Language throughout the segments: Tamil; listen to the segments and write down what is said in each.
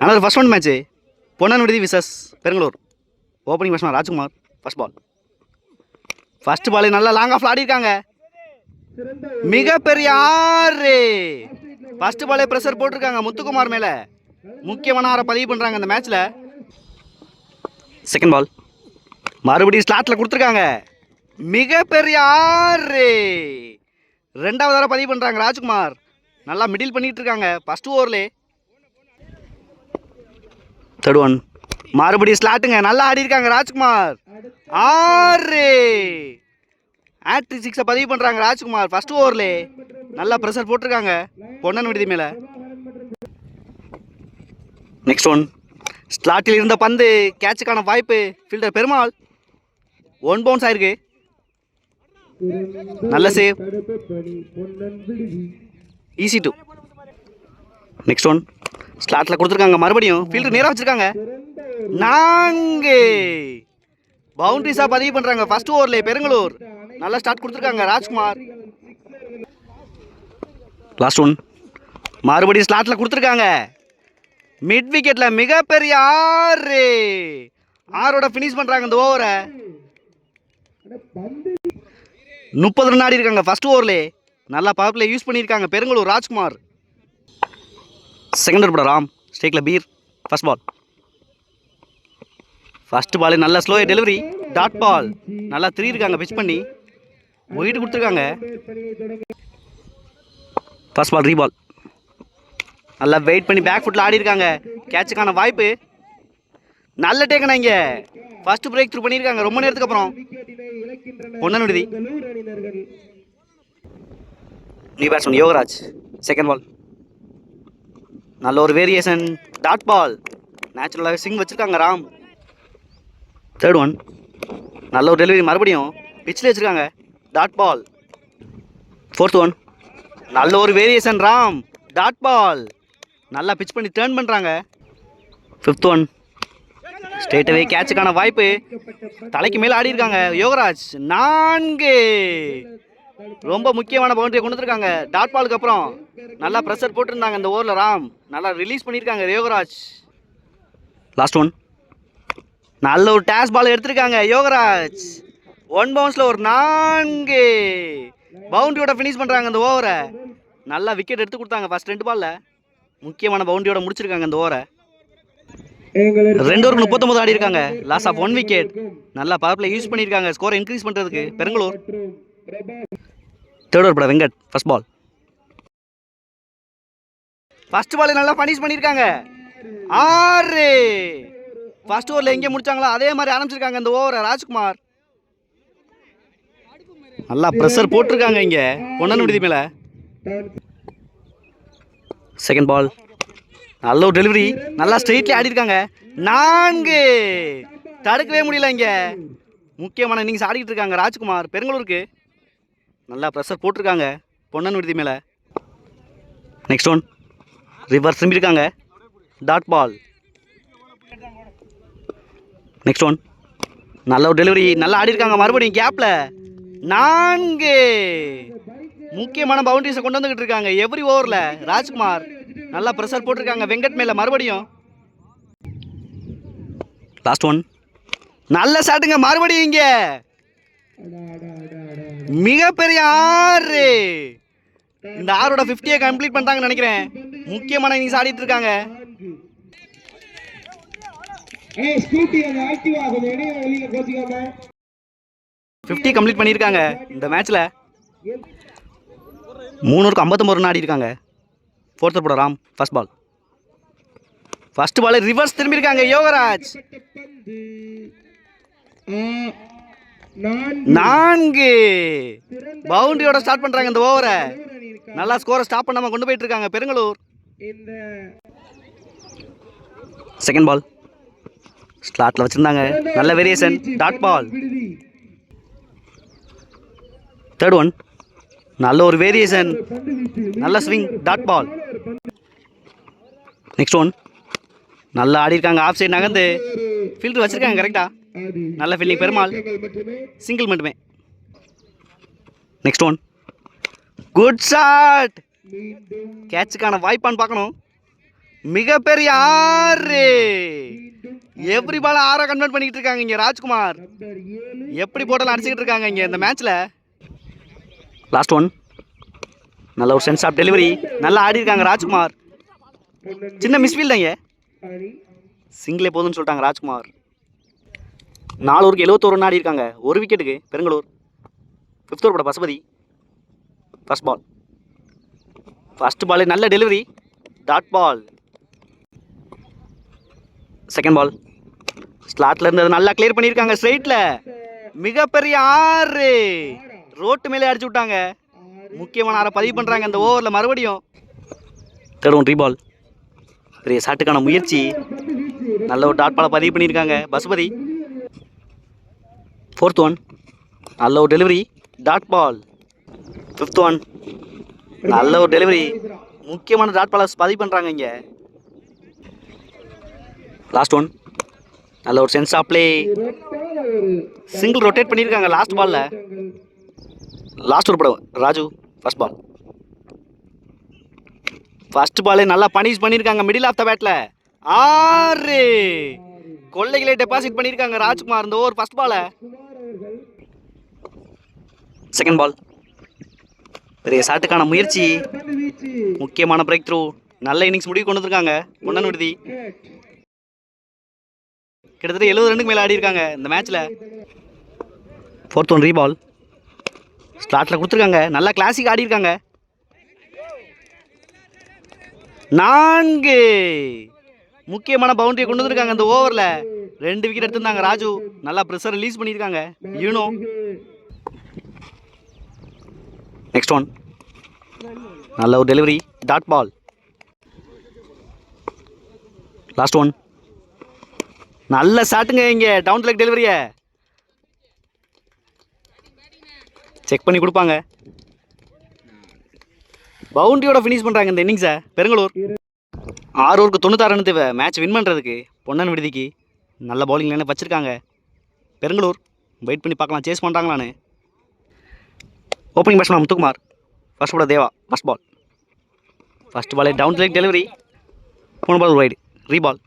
ஆனால் first one match Ponnanviduthi versus Perungalur. Opening batsman Rajkumar. First ball. First ball நல்லா லாங் ஆஃப் ஆடிருக்காங்க. மிகப்பெரிய ஆறு. ஃபர்ஸ்ட் பாலே ப்ரெஷர் போட்டிருக்காங்க முத்துக்குமார் மேலே. முக்கியமான ஆரை பதிவு பண்ணுறாங்க இந்த மேட்ச்சில். செகண்ட் பால் மறுபடியும் ஸ்லாட்டில் கொடுத்துருக்காங்க. மிகப்பெரிய ஆறு. ரெண்டாவது ஆரை பதிவு பண்ணுறாங்க ராஜ்குமார். நல்லா மிடில் பண்ணிட்டு இருக்காங்க ஃபர்ஸ்ட் ஓவர்லே. தேர்ட் ஒன் மறுபடியும் ஸ்லாட்டுங்க. நல்லா ஆடி இருக்காங்க ராஜ்குமார். ஆறு. ஆட்ரி சிக்ஸை பதிவு பண்ணுறாங்க ராஜ்குமார் ஃபர்ஸ்ட் ஓவர்லே. நல்லா ப்ரெஷர் போட்டிருக்காங்க பொன்னன் விடுதி மேலே. நெக்ஸ்ட் ஒன் ஸ்லாட்டில் இருந்த பந்து கேட்சுக்கான வாய்ப்பு. ஃபீல்டர் பெருமாள். ஒன் பவுன்ஸ் ஆயிருக்கு. நல்ல save. Easy two. Next one ஸ்லாட்டில் கொடுத்துருக்காங்க. மறுபடியும் ஃபீல்டர் நேராக வச்சுருக்காங்க. 4 பவுண்டரிஸாக பதிவு பண்ணுறாங்க ஃபர்ஸ்ட் ஓவர்லே பெருங்களூர். நல்லா ஸ்டார்ட் கொடுத்துருக்காங்க ராஜ்குமார். லாஸ்ட் ஒன் மறுபடியும் ஸ்லாட்டில் கொடுத்துருக்காங்க. மிட் விக்கெட்டில் மிகப்பெரிய ஆறு. ஆரோட ஃபினிஷ் பண்ணுறாங்க இந்த ஓவரை. 30 ரன் ஆடி இருக்காங்க ஃபர்ஸ்ட் ஓவர்லே. நல்லா பவர் பிளே யூஸ் பண்ணியிருக்காங்க பெருங்களூர் ராஜ்குமார். Second over Ram. ஸ்டேக்கில் Peer. First ball. First ball நல்ல ஸ்லோ டெலிவரி. டாட் பால். நல்லா இருக்காங்க பிச் பண்ணி. ஒயிட் கொடுத்துருக்காங்க. First ball ரீபால். நல்லா வெயிட் பண்ணி பேக் ஃபுட்டில் ஆடி இருக்காங்க. கேட்சுக்கான வாய்ப்பு. நல்ல டேக்கனா இங்கே ஃபர்ஸ்ட் பிரேக் த்ரூ பண்ணியிருக்காங்க ரொம்ப நேரத்துக்கு அப்புறம் பொன்னன் விடுதி. New batsman Yogaraj. Second ball நல்ல ஒரு வேரியேஷன். டாட் பால். நேச்சுரலாக சிங் வச்சுருக்காங்க ராம். தேர்ட் ஒன் நல்ல ஒரு டெலிவரி. மறுபடியும் பிச்சில் வச்சுருக்காங்க. Dot ball. ஃபோர்த் ஒன் நல்ல ஒரு வேரியேஷன் ராம். Dot ball. நல்லா பிச் பண்ணி டேர்ன் பண்ணுறாங்க. ஃபிஃப்த் ஒன் ஸ்ட்ரெயிட்டவே கேட்சுக்கான வாய்ப்பு. தலைக்கு மேலே ஆடி இருக்காங்க யோகராஜ். 4 ரொம்ப முக்கியமான பவுண்டரியை கொண்டு வந்துருக்காங்க டாட் பாலுக்கு அப்புறம். நல்லா ப்ரெஷர் போட்டிருந்தாங்க இந்த ஓவரில் ராம். நல்லா ரிலீஸ் பண்ணியிருக்காங்க யோகராஜ். லாஸ்ட் ஒன் நல்ல ஒரு டேஸ் பால் எடுத்திருக்காங்க யோகராஜ். ஒன் பவுன்ஸில் ஒரு 4 பவுண்டரியோட ஃபினிஷ் பண்ணுறாங்க இந்த ஓவரை. நல்லா விக்கெட் எடுத்து கொடுத்தாங்க ஃபர்ஸ்ட் 2 பாலில். முக்கியமான பவுண்டரியோட முடிச்சிருக்காங்க இந்த ஓவரை. 2 ஓவருக்கு 39 ஆடி இருக்காங்க. Loss of 1 wicket. நல்லா பவர் பிளே யூஸ் பண்ணியிருக்காங்க ஸ்கோரை இன்க்ரீஸ் பண்ணுறதுக்கு Perungalur. Third over Venkat. First ball. First ball நல்லா பனிஷ் பண்ணியிருக்காங்க. 6 ஃபர்ஸ்ட் ஓவரில் எங்கே முடிச்சாங்களோ அதே மாதிரி ஆரம்பிச்சிருக்காங்க இந்த ஓவரை ராஜ்குமார். நல்லா ப்ரெஷர் போட்டிருக்காங்க இங்கே பொன்னன் விடுதி மேலே. செகண்ட் பால் நல்ல ஒரு டெலிவரி. நல்லா ஸ்ட்ரெயிட்லேயே ஆடி இருக்காங்க. 4 தடுக்கவே முடியல இங்கே. முக்கியமான இன்னிங்ஸ் ஆடிக்கிட்டு இருக்காங்க ராஜ்குமார் பெருங்களூருக்கு. நல்லா ப்ரெஷர் போட்டிருக்காங்க பொன்னன் விடுதி மேலே. நெக்ஸ்ட் ஒன் ரிவர்ஸ் திரும்பியிருக்காங்க. Dot ball. நெக்ஸ்ட் ஒன் நல்ல ஒரு டெலிவரி. நல்லா ஆடி இருக்காங்க. மறுபடியும் கேப்பில் 4 முக்கியமான பவுண்டரிஸை கொண்டு வந்துக்கிட்டு இருக்காங்க எவ்ரி ஓவரில் ராஜ்குமார். நல்லா ப்ரெஷர் போட்டிருக்காங்க வெங்கட் மேலே. மறுபடியும் லாஸ்ட் ஒன் நல்ல ஷாட்டுங்க. மறுபடியும் இங்கே மிகப்பெரிய 6. இந்த ஆரோட 50 கம்ப்ளீட் பண்ணிட்டாங்கன்னு நினைக்கிறேன். முக்கியமான இன்னிங்ஸ் ஆடிட்டு இருக்காங்க. 50 கம்ப்ளீட் பண்ணியிருக்காங்க இந்த மேட்ச்சில். 3 ஓவருக்கு 59 ரன் ஆடி இருக்காங்க. ஃபோர்த் போட Ram. First ball. First ball reverse திரும்பியிருக்காங்க யோகராஜ். 4 பவுண்டரியோட ஸ்டார்ட் பண்ணுறாங்க இந்த ஓவரை. நல்லா ஸ்கோரை ஸ்டாப் பண்ணாமல் கொண்டு போயிட்டு இருக்காங்க பெருங்களூர். செகண்ட் பால் ஸ்லாட்டில் வச்சுருந்தாங்க. நல்ல variation. Dot ball. Third one நல்ல ஒரு வேரியேஷன். நல்ல swing. Dot ball. Next one நல்லா ஆடி இருக்காங்க. ஆஃப் சைடு நகர்ந்து ஃபீல்டர் வச்சுருக்காங்க கரெக்டாக. நல்ல ஃபீல்டிங் பெருமாள். சிங்கிள் மட்டுமே. Next one good shot. கேட்சுக்கான வாய்ப்பான்னு பார்க்கணும். மிகப்பெரிய 6. எவ்ரி பால் 6 கன்வெர்ட் பண்ணிக்கிட்டு இருக்காங்க இங்கே ராஜ்குமார். எப்படி போட்டாலும் அடிச்சுக்கிட்டு இருக்காங்க இங்கே இந்த மேட்ச்சில். Last one. நல்ல ஒரு சென்ஸ் ஆஃப் டெலிவரி. நல்லா ஆடி இருக்காங்க ராஜ்குமார். சின்ன மிஸ்ஃபீல்ட் தான் இங்கே. சிங்கிளே போதுன்னு சொல்லிட்டாங்க ராஜ்குமார். 4 ஓவருக்கு 71 ரன் ஆடி இருக்காங்க. ஒரு விக்கெட்டுக்கு பெருங்களூர். 5th ஓவர் போட Pasupathi. First ball. First ball நல்ல delivery. Dot ball. Second ball. ஸ்லாட்ல இருந்து நல்லா கிளியர் பண்ணியிருக்காங்க ஸ்ட்ரைட்ல. மிகப்பெரிய 6. ரோட்டு மேலே அடிச்சு விட்டாங்க. முக்கியமான 6 பதிவு பண்ணுறாங்க இந்த ஓவரில் மறுபடியும். Third one ரீபால். பெரிய ஷாட்டுக்கான முயற்சி. நல்ல ஒரு டாட் பாலை பதிவு பண்ணியிருக்காங்க பசுபதி. 4th one. நல்ல ஒரு delivery. Dot ball. 5th one. நல்ல ஒரு டெலிவரி. முக்கியமான டாட் பாலை பதிவு பண்ணுறாங்க இங்கே. Last one. நல்ல ஒரு sense of play. Single rotate பண்ணியிருக்காங்க லாஸ்ட் பாலில். லாஸ்ட் ஒரு படம் ராஜு. First ball. ஃபர்ஸ்ட் பாலே நல்லா பனிஷ் பண்ணியிருக்காங்க மிடில் ஆஃப் த பேட்டில். 6 கொள்ளைகளே டெபாசிட் பண்ணியிருக்காங்க ராஜ்குமார் இந்த ஓவர் ஃபர்ஸ்ட் பாலை. Second ball. பெரிய ஷாட்டுக்கான முயற்சி. முக்கியமான பிரேக் த்ரூ. நல்ல இன்னிங்ஸ் முடிவு கொண்டு வந்திருக்காங்க பொன்னன் விடுதி. கிட்டத்தட்ட 70 ரன்னுக்கு மேலே ஆடி இருக்காங்க இந்த மேட்ச்சில். 4th one ரீபால். ஸ்லாட்டில் கொடுத்துருக்காங்க. நல்லா கிளாசிக் ஆடி இருக்காங்க. 4 முக்கியமான பவுண்டரியை கொண்டு வந்திருக்காங்க இந்த ஓவரில். 2 விக்கெட் எடுத்திருந்தாங்க ராஜு. நல்லா ப்ரெஷர் ரிலீஸ் பண்ணியிருக்காங்க யூனோ. Next one. நல்ல ஒரு delivery. Dot ball. Last one. நல்ல ஷாட்டுங்க இங்கே. டவுன் லெக் டெலிவரியை செக் பண்ணி கொடுப்பாங்க. பவுண்டரியோட ஃபினிஷ் பண்ணுறாங்க இந்த இன்னிங்ஸை பெருங்களூர். 6 ஓவருக்கு 96 ரன் தேவை மேட்ச் வின் பண்ணுறதுக்கு பொன்னன் விடுதிக்கு. நல்ல பவுலிங் லைனை வச்சுருக்காங்க பெருங்களூர். வெயிட் பண்ணி பார்க்கலாம் சேஸ் பண்ணுறாங்களான்னு. Opening batsman Muthukumar. First ball Deva. First ball. First பாலே down leg delivery. 3 ball wide. Reball.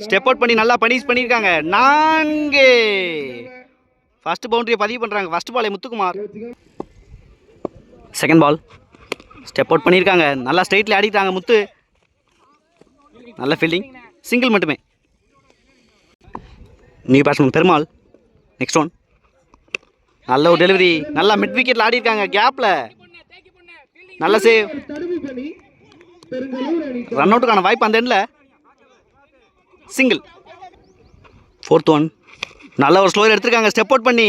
Step out பண்ணி நல்லா பனிஷ் பண்ணியிருக்காங்க. 4 ஃபர்ஸ்ட் பவுண்டரியை பதிவு பண்ணுறாங்க ஃபர்ஸ்ட் பாலே Muthukumar. Second ball. Step out பண்ணியிருக்காங்க. நல்லா ஸ்ட்ரைட்டில் ஆடிட்டாங்க முத்து. நல்ல ஃபீல்டிங். சிங்கிள் மட்டுமே. New batsman Perumal. Next one. நல்ல ஒரு டெலிவரி. நல்லா மிட் விக்கெட்டில் ஆடி இருக்காங்க கேப்பில். நல்ல சேவ். ரன் அவுட்டுக்கான வாய்ப்பு அந்த எண்டில். சிங்கிள். 4th one. நல்ல ஒரு ஸ்லோயர் எடுத்திருக்காங்க ஸ்டெப் அவுட் பண்ணி.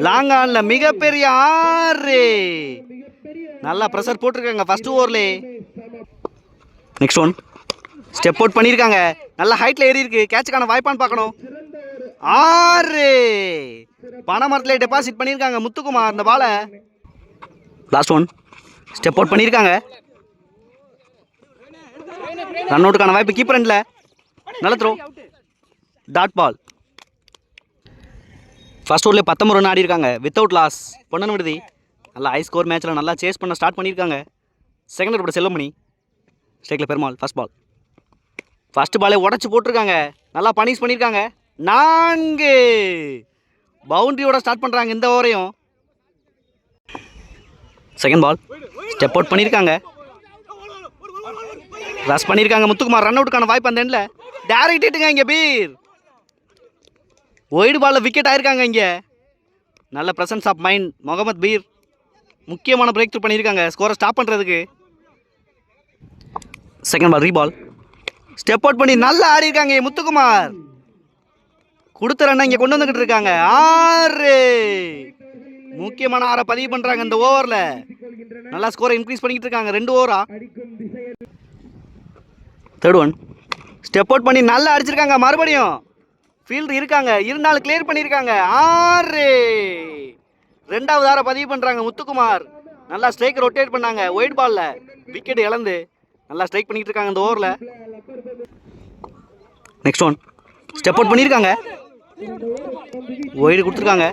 லாங் ஆனில் மிகப்பெரிய 6. நல்லா ப்ரெஷர் போட்டிருக்காங்க first overlay. Next one. Step out பண்ணியிருக்காங்க. நல்லா ஹைட்டில் ஏறி இருக்கு. கேட்சுக்கான வாய்ப்பான்னு பார்க்கணும். 6 பணமரத்திலே டெபாசிட் பண்ணியிருக்காங்க முத்துக்குமார் இந்த பாலை. Last one. ஸ்டெப் அவுட் பண்ணியிருக்காங்க. ரன் அவுட்டுக்கான வாய்ப்பு கீப்பர் எண்டில். நல்ல த்ரோ. Dot ball. ஃபர்ஸ்ட் ஓவர்லேயே 19 ரன் ஆடி இருக்காங்க வித்தவுட் லாஸ் பொன்னன் விடுதி. நல்லா ஹை ஸ்கோர் மேட்ச்சில் நல்லா சேஸ் பண்ண ஸ்டார்ட் பண்ணியிருக்காங்க. Second over Selvamani. ஸ்ட்ரைக்கில் பெருமாள். First ball. ஃபர்ஸ்ட் பாலே உடச்சி போட்டிருக்காங்க. நல்லா பனிஷ் பண்ணியிருக்காங்க. 4 பவுண்டரியோட ஸ்டார்ட் பண்ணுறாங்க இந்த ஓவரையும். Second ball. ஸ்டெப் அவுட் பண்ணியிருக்காங்க. ரஷ் பண்ணியிருக்காங்க முத்துக்குமார். ரன் அவுட்டுக்கான வாய்ப்பு அந்த எண்டில். டேரக்ட் ஹிட்டுங்க இங்கே பீர். ஒயிட் பாலில் விக்கெட் ஆயிருக்காங்க இங்கே. நல்ல presence of mind Mohammed Peer. முக்கியமான பிரேக் த்ரூ பண்ணியிருக்காங்க ஸ்கோரை ஸ்டாப் பண்ணுறதுக்கு. Second ball ரீபால். ஸ்டெப் அவுட் பண்ணி நல்லா ஆடி இருக்காங்க முத்துக்குமார். கொடுத்த ரன்னை இங்கே கொண்டு வந்துக்கிட்டு இருக்காங்க. 6 முக்கியமான 6 பதிவு பண்ணுறாங்க இந்த ஓவரில். நல்லா ஸ்கோரை இன்க்ரீஸ் பண்ணிக்கிட்டு இருக்காங்க 2 ஓவரா. Third one. ஸ்டெப் அவுட் பண்ணி நல்லா அடிச்சிருக்காங்க மறுபடியும். ஃபீல்டு இருக்காங்க இருந்தாலும் கிளியர் பண்ணியிருக்காங்க. 6 2வது 6 பதிவு பண்ணுறாங்க முத்துக்குமார். நல்லா ஸ்ட்ரைக் ரொட்டேட் பண்ணாங்க ஒயிட் பாலில். விக்கெட் இழந்து நல்லா ஸ்ட்ரைக் பண்ணிக்கிட்டு இருக்காங்க இந்த ஓவரில். Next one. ஸ்டெப் அவுட் பண்ணியிருக்காங்க. ஒயிடு கொடுத்துருக்காங்க.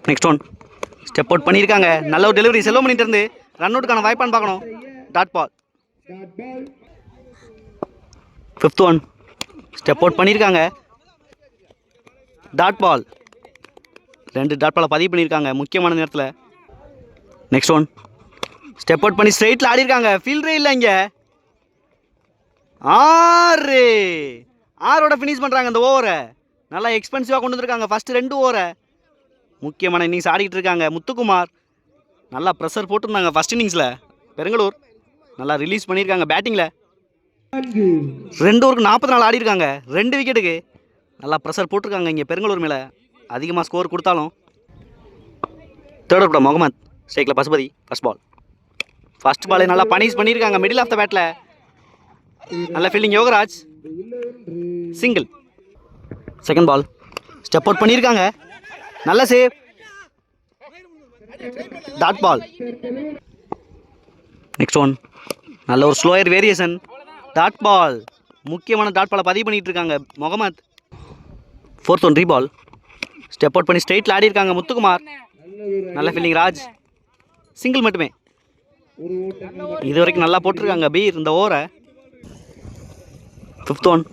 Next one. ஸ்டெப் அவுட் பண்ணியிருக்காங்க. நல்ல ஒரு டெலிவரி செல்வமணிட்டு இருந்து ரன் அவுட்டுக்கான வாய்ப்பான்னு பார்க்கணும். Dot ball. 5th one. Step out பண்ணியிருக்காங்க. Dot ball. 2 டாட் பாலை பதிவு பண்ணியிருக்காங்க முக்கியமான நேரத்தில். Next one. ஸ்டெப் அவுட் பண்ணி ஸ்ட்ரைட்டில் ஆடிருக்காங்க. ஃபீல்டரே இல்லை இங்கே. 6 ஃபினிஷ் பண்ணுறாங்க இந்த ஓவரை. நல்லா எக்ஸ்பென்சிவாக கொண்டு வந்திருக்காங்க ஃபஸ்ட்டு 2 ஓவரை. முக்கியமான இன்னிங்ஸ் ஆடிக்கிட்டு இருக்காங்க முத்துக்குமார். நல்லா ப்ரெஷர் போட்டிருந்தாங்க ஃபஸ்ட் இன்னிங்ஸில். பெருங்களூர் நல்லா ரிலீஸ் பண்ணியிருக்காங்க பேட்டிங்கில். 2 ஓவருக்கு 44 ஆடிருக்காங்க 2 விக்கெட்டுக்கு. நல்லா ப்ரெஷர் போட்டிருக்காங்க இங்கே பெருங்களூர் மேலே. அதிகமாக ஸ்கோர் கொடுத்தாலும். Third over Mohammed. ஸ்ட்ரைக்கில் பசுபதி. First ball. ஃபர்ஸ்ட் பாலே நல்லா பனிஷ் பண்ணியிருக்காங்க மிடில் ஆஃப் த பேட்டில். நல்ல fielding Yogaraj. Single. Second ball. Step out பண்ணியிருக்காங்க. நல்ல save. Dot ball. Next one. நல்ல ஒரு ஸ்லோயர் வேரியேஷன். டாட் பால். முக்கியமான டாட் பாலை பதிவு பண்ணிட்டு இருக்காங்க Mohammed. 4th one ரீபால். Step out பண்ணி ஸ்ட்ரைட்டில் ஆடி இருக்காங்க முத்துக்குமார். நல்ல ஃபீல்டிங் ராஜ். சிங்கிள் மட்டுமே. இது வரைக்கும் நல்லா போட்டிருக்காங்க பீர் இந்த ஓவரை. 5th one.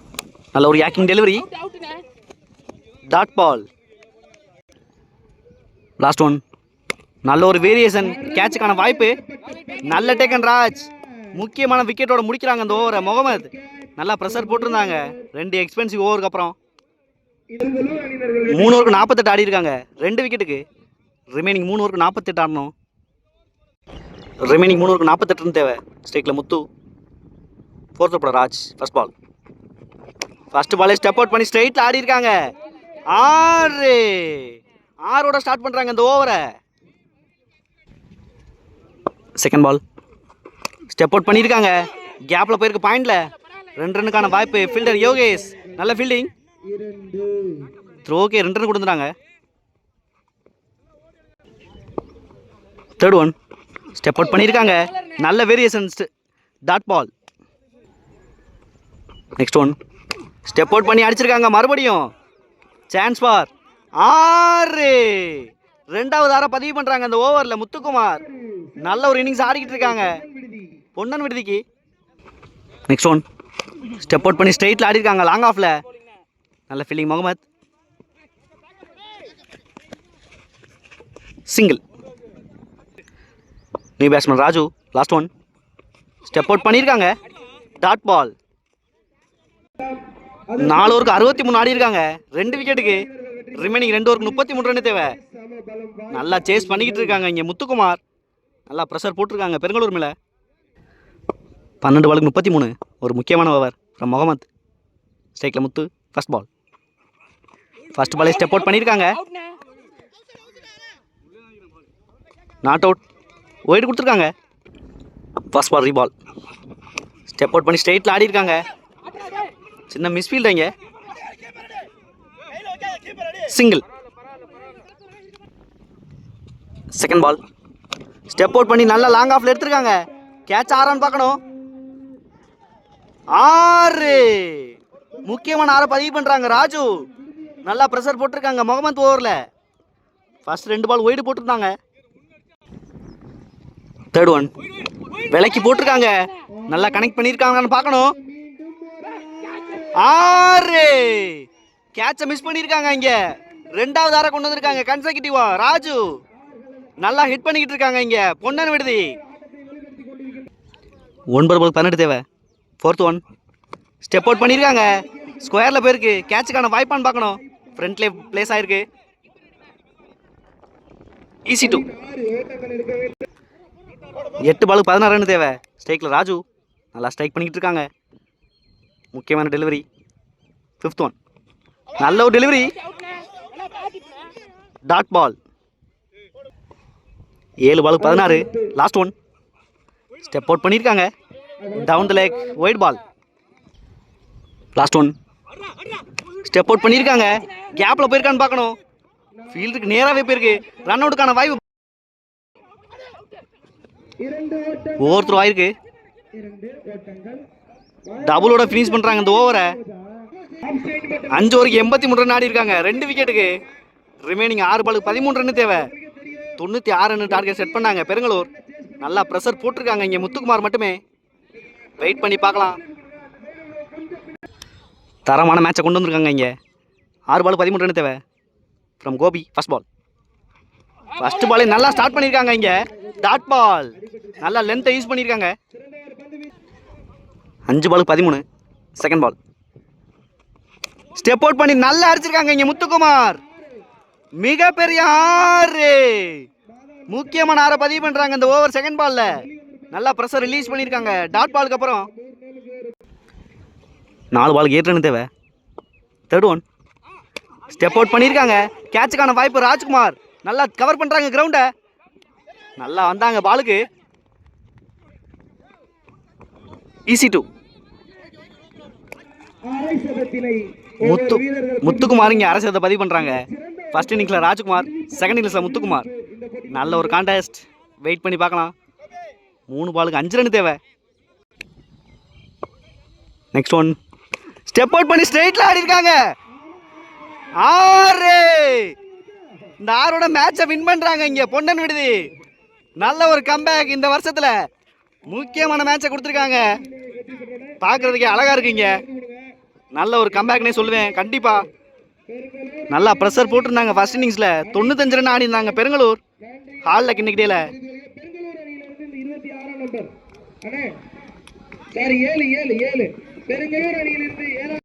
நல்ல ஒரு yorking delivery. Dot ball. Last one. நல்ல ஒரு வேரியேஷன். கேட்சுக்கான வாய்ப்பு. நல்ல டேக்கன் ராஜ். முக்கியமான விக்கெட்டோட முடிக்கிறாங்க அந்த ஓவரை முகமது. நல்லா ப்ரெஷர் போட்டிருந்தாங்க 2 எக்ஸ்பென்சிவ் ஓவருக்கு அப்புறம். 3 ஓவருக்கு 48 ஆடி இருக்காங்க 2 விக்கெட்டுக்கு. ரிமைனிங் 3 ஓவருக்கு 48 ஆடணும். ரிமைனிங் 3 ஓவருக்கு 48 தேவை. ஸ்ட்ரைக்கில் Muthu. 4th over Raj. First ball. First பாலே ஸ்டெப் அவுட் பண்ணி ஸ்ட்ரைட்டில் ஆடி இருக்காங்க. 6 ஸ்டார்ட் பண்ணுறாங்க இந்த ஓவரை. Second ball. ஸ்டெப் அவுட் பண்ணியிருக்காங்க. கேப்பில் போயிருக்கு பாயிண்டில். 2 ரன்னுக்கான வாய்ப்பு. ஃபீல்டர் யோகேஷ். நல்ல ஃபீல்டிங். த்ரோக்கே 2 ரன் கொடுத்துறாங்க. Third one. ஸ்டெப் அவுட் பண்ணியிருக்காங்க. நல்ல variation. Dot ball. Next one. Step out பண்ணி அடிச்சிருக்காங்க மறுபடியும். Chance for 6. 2வது 6 பதிவு பண்ணுறாங்க அந்த ஓவரில் முத்துக்குமார். நல்ல ஒரு இன்னிங்ஸ் ஆடிக்கிட்டு இருக்காங்க பொன்னன் விடுதிக்கு. Next one. ஸ்டெப் அவுட் பண்ணி ஸ்ட்ரைட்டில் ஆடிருக்காங்க லாங் ஆஃபில். நல்ல fielding Mohammed. Single. New batsman Raju. Last one. Step out பண்ணியிருக்காங்க. Dot ball. 4 ஓவருக்கு 63 ஆடி இருக்காங்க 2 விக்கெட்டுக்கு. ரிமைனிங் 2 ஓவருக்கு 33 ரன் தேவை. நல்லா சேஸ் பண்ணிக்கிட்டு இருக்காங்க இங்கே முத்துக்குமார். நல்லா ப்ரெஷர் போட்டிருக்காங்க பெருங்களூர் மேலே. 12 பாலுக்கு 33. ஒரு முக்கியமான ஓவர் ஃப்ரம் முகமது. ஸ்ட்ரைக்கில் முத்து. First ball. ஃபர்ஸ்ட் பாலே ஸ்டெப் அவுட் பண்ணியிருக்காங்க. Not out. ஒயிட் கொடுத்துருக்காங்க. First ball ரீபால். ஸ்டெப் அவுட் பண்ணி ஸ்ட்ரைட்டில் ஆடி இருக்காங்க. சின்ன மிஸ்ஃபீல்ட் இங்கே. Single. Second ball. Step out பண்ணி நல்லா லாங் ஆஃப்ல எடுத்துருக்காங்க. கேட்ச் 6 பார்க்கணும். 6. முக்கியமான 6 பதிவு பண்ணுறாங்க ராஜு. நல்லா ப்ரெஷர் போட்டிருக்காங்க முகமது ஓவரில். ஃபர்ஸ்ட் 2 பால் ஒயிடு போட்டிருந்தாங்க. Third one. விலைக்கு போட்டிருக்காங்க. நல்லா கனெக்ட் பண்ணியிருக்காங்கன்னு பார்க்கணும். 6. கேட்சை மிஸ் பண்ணியிருக்காங்க இங்கே. 2வது 6 கொண்டு வந்திருக்காங்க கன்செக்யூட்டிவா ராஜு. நல்லா ஹிட் பண்ணிக்கிட்டு இருக்காங்க இங்கே பொன்னன் விடுதி. 9 பால் 18 தேவை. 4th one. ஸ்டெப் அவுட் பண்ணியிருக்காங்க. ஸ்கொயரில் போயிருக்கு. கேட்சுக்கான வாய்ப்பான்னு பார்க்கணும். ஃப்ரண்ட்லே பிளேஸ் ஆயிருக்கு. ஈஸி 2. 8 பாலுக்கு 16 ரன் தேவை. ஸ்ட்ரைக்கில் ராஜு. நல்லா ஸ்ட்ரைக் பண்ணிக்கிட்டு இருக்காங்க. முக்கியமான டெலிவரி. 5th one. நல்ல ஒரு டெலிவரி. டாட் பால். 7 பாலுக்கு 16. Last one. ஸ்டெப் அவுட் பண்ணியிருக்காங்க. Down the leg. Wide ball. Last one. Step out பண்ணியிருக்காங்க. கேப்பில் போயிருக்கான்னு பார்க்கணும். ஃபீல்டுக்கு நேராகவே போயிருக்கு. ரன் அவுட்டுக்கான வாய்ப்பு. ஓவர் த்ரோ ஆயிருக்கு. டபுளோட ஃபினிஷ் பண்ணுறாங்க இந்த ஓவரை. 5 ஓவருக்கு 83 ரன் ஆடி இருக்காங்க 2 விக்கெட்டுக்கு. ரிமைனிங் 6 பாலுக்கு 13 ரன் தேவை. 96 டார்கெட் செட் பண்ணாங்க பெருங்களூர். நல்லா ப்ரெஷர் போட்டிருக்காங்க இங்கே முத்துக்குமார் மட்டுமே. வெயிட் பண்ணி பார்க்கலாம். தரமான மேட்சை கொண்டு வந்திருக்காங்க இங்கே. 6 பால் 13 ரன் தேவை ஃப்ரம் கோபி. ஃபர்ஸ்ட் பாலே நல்லா ஸ்டார்ட் பண்ணியிருக்காங்க இங்கே. டாட் பால் நல்லா லென்த்தை யூஸ் பண்ணியிருக்காங்க. 5 பால் 13 செகண்ட் பால். ஸ்டெப் அவுட் பண்ணி நல்லா அடிச்சிருக்காங்க இங்கே முத்துக்குமார். மிகப்பெரிய 6 முக்கியமான 6 பதிவு பண்ணுறாங்க இந்த ஓவர் செகண்ட் பாலில். நல்லா ப்ரெஷர் ரிலீஸ் பண்ணியிருக்காங்க டாட் பாலுக்கு அப்புறம். 4 பாலுக்கு 8 ரன் தேவை. Third one. ஸ்டெப் அவுட் பண்ணியிருக்காங்க. கேட்சுக்கான வாய்ப்பு ராஜ்குமார். நல்லா கவர் பண்ணுறாங்க கிரவுண்டை. நல்லா வந்தாங்க பாலுக்கு. ஈஸி 2. முத்துக்குமார் இங்கே அரசத்தை பதிவு பண்ணுறாங்க. ஃபர்ஸ்ட் இன்னிங்ஸில் ராஜ்குமார், செகண்ட் இன்னிங்ஸில் முத்துக்குமார். நல்ல ஒரு கான்டெஸ்ட். வெயிட் பண்ணி பார்க்கலாம். 3 பாலுக்கு 5 ரன் தேவை. Next one. ஸ்டெப் அவுட் பண்ணி ஸ்ட்ரெயிட்டில் ஆடி இருக்காங்க. 6 இந்த 6ஓட மேட்சை வின் பண்ணுறாங்க இங்கே பொன்னன் விடுதி. நல்ல ஒரு கம்பேக் இந்த வருஷத்தில். முக்கியமான மேட்சை கொடுத்துருக்காங்க. பார்க்குறதுக்கே அழகாக இருக்குங்க. நல்ல ஒரு கம்பேக்னே சொல்லுவேன் கண்டிப்பாக. நல்லா ப்ரெஷர் போட்டிருந்தாங்க ஃபர்ஸ்ட் இன்னிங்ஸில். 95 ரன் ஆடி இருந்தாங்க பெருங்களூர் ஹாலில் இன்னைக்கு டேல. பெருங்களூர் அணியிலிருந்து